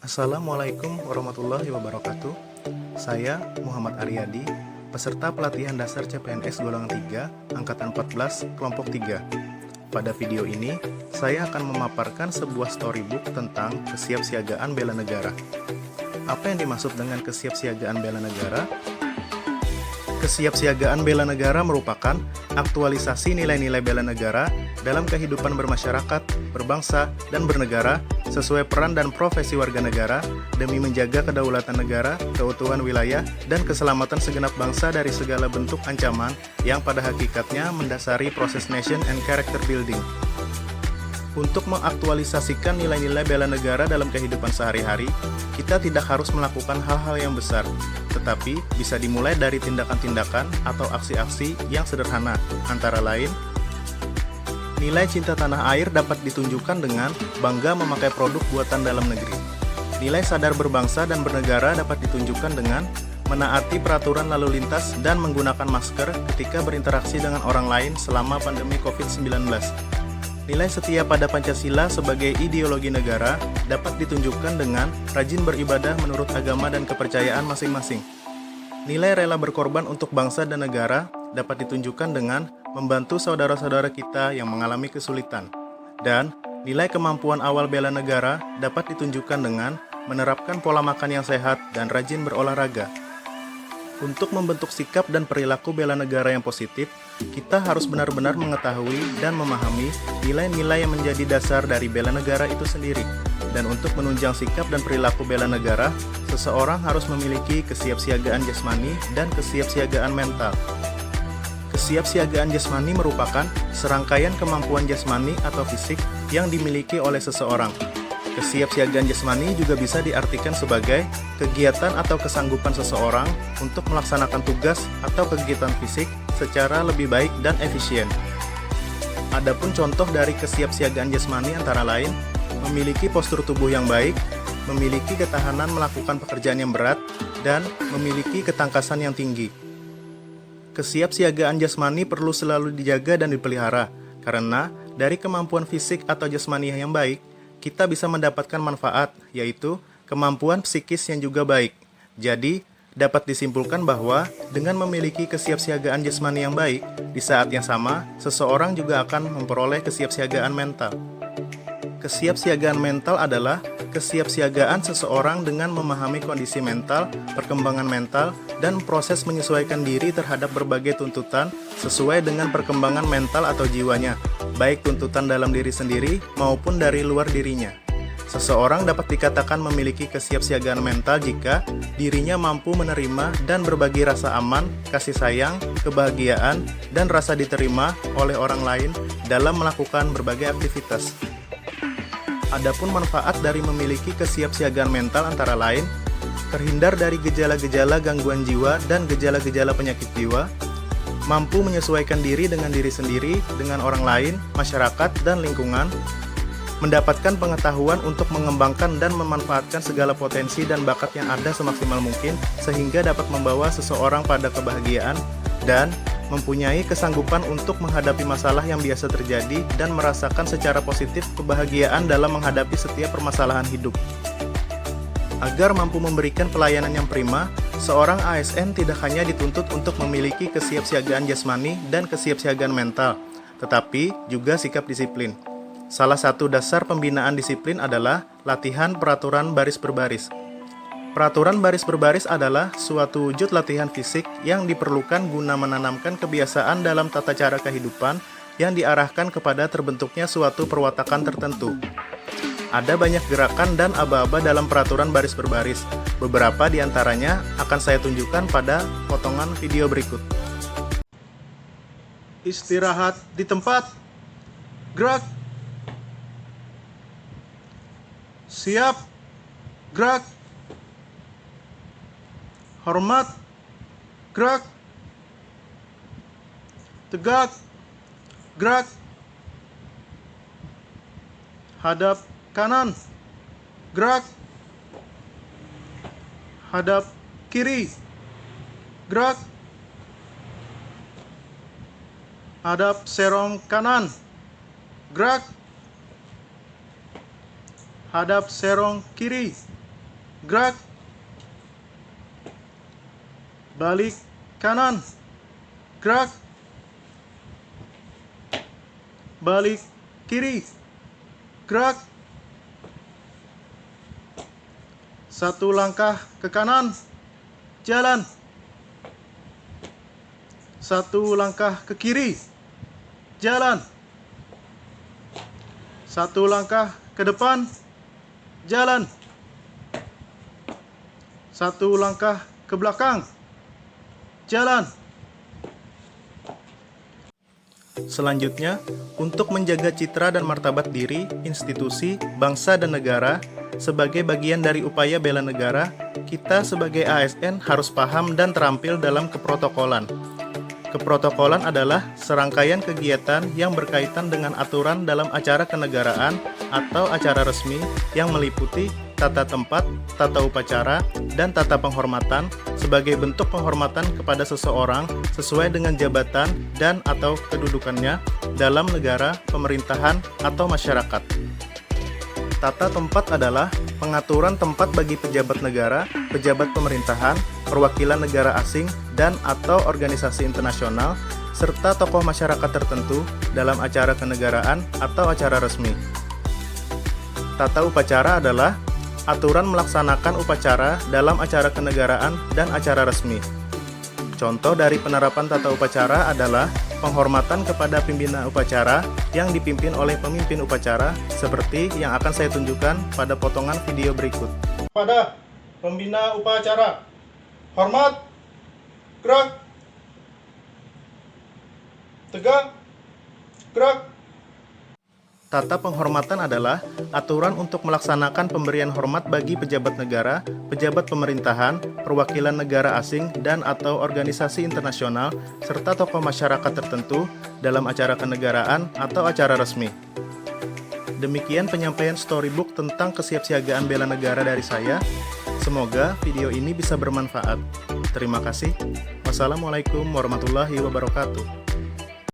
Assalamualaikum warahmatullahi wabarakatuh. Saya Muhammad Aryadi, peserta pelatihan dasar CPNS golongan 3, angkatan 14, kelompok 3. Pada video ini, saya akan memaparkan sebuah storybook tentang kesiapsiagaan bela negara. Apa yang dimaksud dengan kesiapsiagaan bela negara? Kesiapsiagaan bela negara merupakan aktualisasi nilai-nilai bela negara dalam kehidupan bermasyarakat, berbangsa, dan bernegara sesuai peran dan profesi warga negara demi menjaga kedaulatan negara, keutuhan wilayah, dan keselamatan segenap bangsa dari segala bentuk ancaman yang pada hakikatnya mendasari proses nation and character building. Untuk mengaktualisasikan nilai-nilai bela negara dalam kehidupan sehari-hari, kita tidak harus melakukan hal-hal yang besar, tetapi bisa dimulai dari tindakan-tindakan atau aksi-aksi yang sederhana, antara lain, nilai cinta tanah air dapat ditunjukkan dengan bangga memakai produk buatan dalam negeri. Nilai sadar berbangsa dan bernegara dapat ditunjukkan dengan menaati peraturan lalu lintas dan menggunakan masker ketika berinteraksi dengan orang lain selama pandemi COVID-19. Nilai setia pada Pancasila sebagai ideologi negara dapat ditunjukkan dengan rajin beribadah menurut agama dan kepercayaan masing-masing. Nilai rela berkorban untuk bangsa dan negara dapat ditunjukkan dengan membantu saudara-saudara kita yang mengalami kesulitan. Dan nilai kemampuan awal bela negara dapat ditunjukkan dengan menerapkan pola makan yang sehat dan rajin berolahraga. Untuk membentuk sikap dan perilaku bela negara yang positif, kita harus benar-benar mengetahui dan memahami nilai-nilai yang menjadi dasar dari bela negara itu sendiri. Dan untuk menunjang sikap dan perilaku bela negara, seseorang harus memiliki kesiapsiagaan jasmani dan kesiapsiagaan mental. Kesiapsiagaan jasmani merupakan serangkaian kemampuan jasmani atau fisik yang dimiliki oleh seseorang. Kesiapsiagaan jasmani juga bisa diartikan sebagai kegiatan atau kesanggupan seseorang untuk melaksanakan tugas atau kegiatan fisik secara lebih baik dan efisien. Adapun contoh dari kesiapsiagaan jasmani antara lain, memiliki postur tubuh yang baik, memiliki ketahanan melakukan pekerjaan yang berat, dan memiliki ketangkasan yang tinggi. Kesiapsiagaan jasmani perlu selalu dijaga dan dipelihara, karena dari kemampuan fisik atau jasmani yang baik, kita bisa mendapatkan manfaat, yaitu kemampuan psikis yang juga baik. Jadi, dapat disimpulkan bahwa dengan memiliki kesiapsiagaan jasmani yang baik, di saat yang sama, seseorang juga akan memperoleh kesiapsiagaan mental. Kesiapsiagaan mental adalah kesiapsiagaan seseorang dengan memahami kondisi mental, perkembangan mental, dan proses menyesuaikan diri terhadap berbagai tuntutan sesuai dengan perkembangan mental atau jiwanya, baik tuntutan dalam diri sendiri maupun dari luar dirinya. Seseorang dapat dikatakan memiliki kesiapsiagaan mental jika dirinya mampu menerima dan berbagi rasa aman, kasih sayang, kebahagiaan, dan rasa diterima oleh orang lain dalam melakukan berbagai aktivitas. Adapun manfaat dari memiliki kesiapsiagaan mental antara lain, terhindar dari gejala-gejala gangguan jiwa dan gejala-gejala penyakit jiwa, mampu menyesuaikan diri dengan diri sendiri, dengan orang lain, masyarakat, dan lingkungan, mendapatkan pengetahuan untuk mengembangkan dan memanfaatkan segala potensi dan bakat yang ada semaksimal mungkin sehingga dapat membawa seseorang pada kebahagiaan, dan mempunyai kesanggupan untuk menghadapi masalah yang biasa terjadi dan merasakan secara positif kebahagiaan dalam menghadapi setiap permasalahan hidup. Agar mampu memberikan pelayanan yang prima, seorang ASN tidak hanya dituntut untuk memiliki kesiapsiagaan jasmani dan kesiapsiagaan mental, tetapi juga sikap disiplin. Salah satu dasar pembinaan disiplin adalah latihan peraturan baris berbaris. Peraturan baris berbaris adalah suatu wujud latihan fisik yang diperlukan guna menanamkan kebiasaan dalam tata cara kehidupan yang diarahkan kepada terbentuknya suatu perwatakan tertentu. Ada banyak gerakan dan aba-aba dalam peraturan baris berbaris. Beberapa di antaranya akan saya tunjukkan pada potongan video berikut. Istirahat di tempat. Gerak. Siap. Gerak. Hormat. Gerak. Tegak. Gerak. Hadap kanan. Gerak. Hadap kiri. Gerak. Hadap serong kanan. Gerak. Hadap serong kiri. gerak. Balik kanan, gerak. Balik kiri, gerak. Satu langkah ke kanan, jalan. Satu langkah ke kiri, jalan. Satu langkah ke depan, jalan. Satu langkah ke belakang, jalan. Selanjutnya, untuk menjaga citra dan martabat diri, institusi, bangsa, dan negara sebagai bagian dari upaya bela negara, kita sebagai ASN harus paham dan terampil dalam keprotokolan. Keprotokolan adalah serangkaian kegiatan yang berkaitan dengan aturan dalam acara kenegaraan atau acara resmi yang meliputi tata tempat, tata upacara, dan tata penghormatan sebagai bentuk penghormatan kepada seseorang sesuai dengan jabatan dan atau kedudukannya dalam negara, pemerintahan, atau masyarakat. Tata tempat adalah pengaturan tempat bagi pejabat negara, pejabat pemerintahan, perwakilan negara asing, dan atau organisasi internasional, serta tokoh masyarakat tertentu dalam acara kenegaraan atau acara resmi. Tata upacara adalah aturan melaksanakan upacara dalam acara kenegaraan dan acara resmi. Contoh dari penerapan tata upacara adalah penghormatan kepada pimpinan upacara yang dipimpin oleh pemimpin upacara seperti yang akan saya tunjukkan pada potongan video berikut. Pada pembina upacara, hormat, gerak, tegak, gerak. Tata penghormatan adalah aturan untuk melaksanakan pemberian hormat bagi pejabat negara, pejabat pemerintahan, perwakilan negara asing, dan atau organisasi internasional, serta tokoh masyarakat tertentu dalam acara kenegaraan atau acara resmi. Demikian penyampaian storybook tentang kesiapsiagaan bela negara dari saya. Semoga video ini bisa bermanfaat. Terima kasih. Wassalamualaikum warahmatullahi wabarakatuh.